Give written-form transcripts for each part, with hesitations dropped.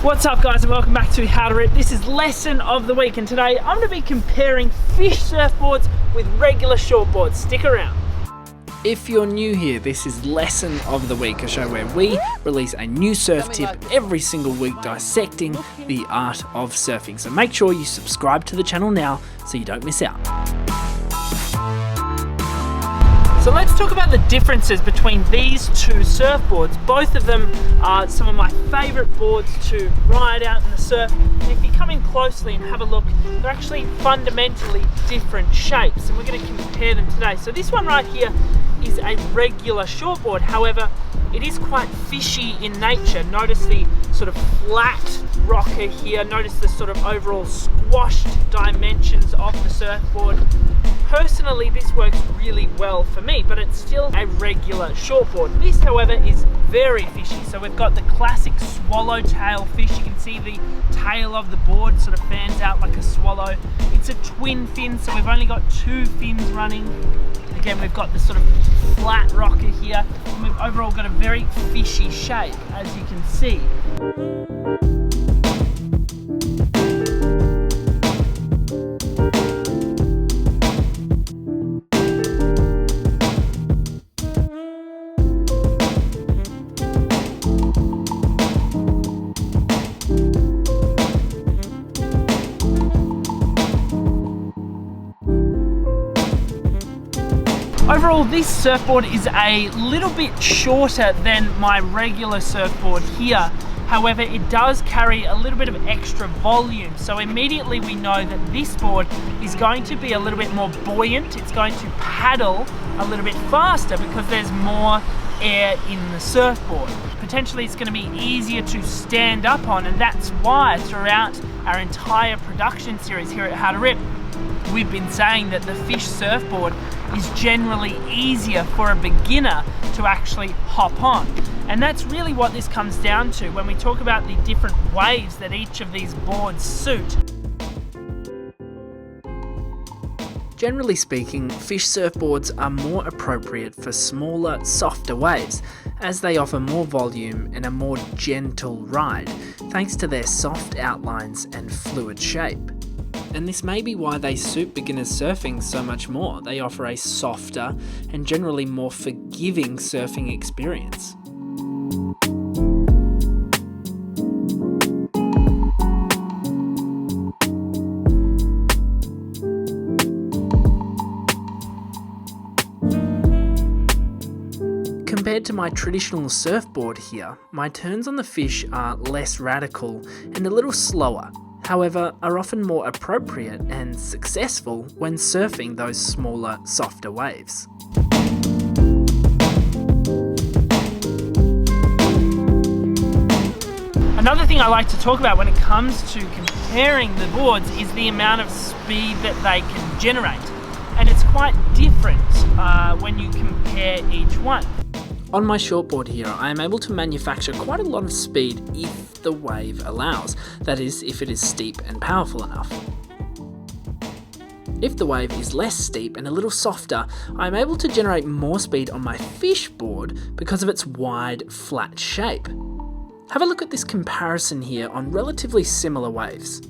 What's up guys, and welcome back to How to Rip. This is lesson of the week, and today I'm going to be comparing fish surfboards with regular shortboards. Stick around. If you're new here, this is lesson of the week, a show where we release a new surf tip every single week dissecting the art of surfing. So make sure you subscribe to the channel now so you don't miss out. So let's talk about the differences between these two surfboards. Both of them are some of my favourite boards to ride out in the surf. And if you come in closely and have a look, they're actually fundamentally different shapes, and we're going to compare them today. So this one right here is a regular shortboard. However, it is quite fishy in nature. Notice the sort of flat rocker here. Notice the sort of overall squashed dimensions of the surfboard. Personally, this works really well for me, but it's still a regular shortboard. This, however, is very fishy. So we've got the classic swallowtail fish. You can see the tail of the board sort of fans out like a swallow. It's a twin fin, so we've only got two fins running. Again, we've got the sort of flat rocker here, and we've overall got a very fishy shape, as you can see. Overall, this surfboard is a little bit shorter than my regular surfboard here. However, it does carry a little bit of extra volume. So immediately we know that this board is going to be a little bit more buoyant. It's going to paddle a little bit faster because there's more air in the surfboard. Potentially it's going to be easier to stand up on, and that's why throughout our entire production series here at How to Rip, we've been saying that the fish surfboard is generally easier for a beginner to actually hop on. And that's really what this comes down to when we talk about the different waves that each of these boards suit. Generally speaking, fish surfboards are more appropriate for smaller, softer waves, as they offer more volume and a more gentle ride, thanks to their soft outlines and fluid shape. And this may be why they suit beginners surfing so much more. They offer a softer and generally more forgiving surfing experience. Compared to my traditional surfboard here, my turns on the fish are less radical and a little slower. However, are often more appropriate and successful when surfing those smaller, softer waves. Another thing I like to talk about when it comes to comparing the boards is the amount of speed that they can generate. And it's quite different when you compare each one. On my shortboard here, I am able to manufacture quite a lot of speed if the wave allows. That is, if it is steep and powerful enough. If the wave is less steep and a little softer, I am able to generate more speed on my fish board because of its wide, flat shape. Have a look at this comparison here on relatively similar waves.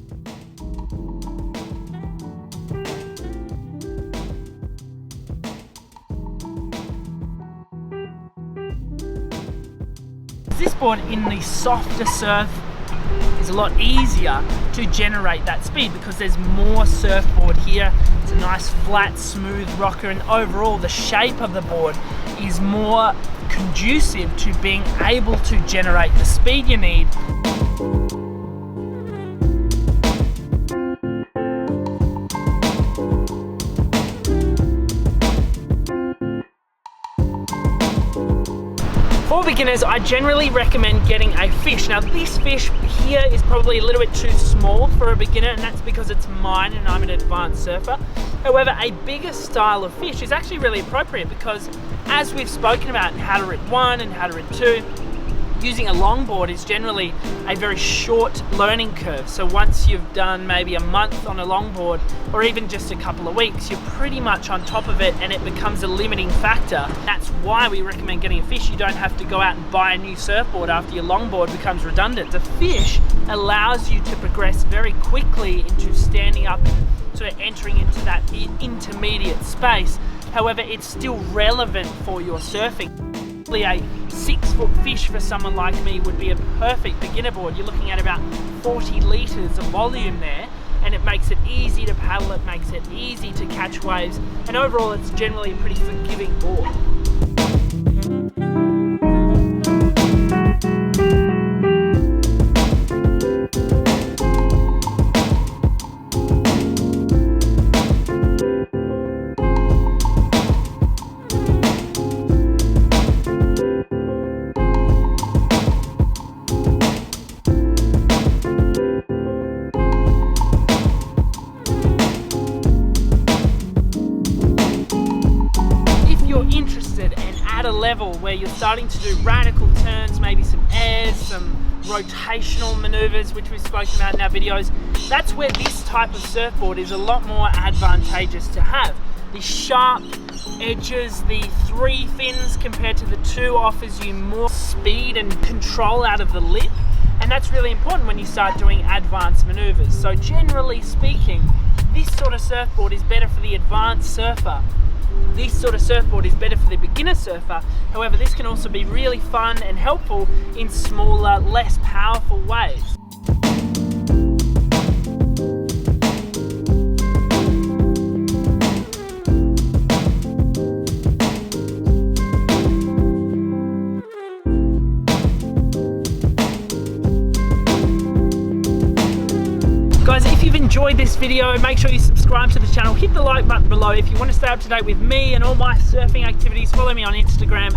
This board in the softer surf is a lot easier to generate that speed because there's more surfboard here. It's a nice flat smooth rocker, and overall the shape of the board is more conducive to being able to generate the speed you need. For beginners, I generally recommend getting a fish. Now this fish here is probably a little bit too small for a beginner, and that's because it's mine and I'm an advanced surfer. However, a bigger style of fish is actually really appropriate because, as we've spoken about in How to Rip 1 and How to Rip 2, Using a longboard is generally a very short learning curve. So once you've done maybe a month on a longboard, or even just a couple of weeks, you're pretty much on top of it and it becomes a limiting factor. That's why we recommend getting a fish. You don't have to go out and buy a new surfboard after your longboard becomes redundant. The fish allows you to progress very quickly into standing up and sort of entering into that intermediate space. However, it's still relevant for your surfing. A 6-foot fish for someone like me would be a perfect beginner board. You're looking at about 40 litres of volume there, and it makes it easy to paddle, it makes it easy to catch waves, and overall it's generally a pretty forgiving board. At a level where you're starting to do radical turns, maybe some airs, some rotational maneuvers, which we've spoken about in our videos, that's where this type of surfboard is a lot more advantageous to have. The sharp edges, the 3 fins compared to the 2 offers you more speed and control out of the lip, and that's really important when you start doing advanced maneuvers. So generally speaking, this sort of surfboard is better for the advanced surfer. This sort of surfboard is better for the beginner surfer. However, this can also be really fun and helpful in smaller, less powerful waves. Guys, if you've enjoyed this video, make sure you subscribe to the channel, hit the like button below. If you want to stay up to date with me and all my surfing activities, follow me on Instagram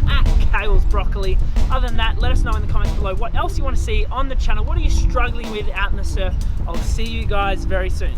@KalesBroccoli. Other than that, let us know in the comments below what else you want to see on the channel. What are you struggling with out in the surf? I'll see you guys very soon.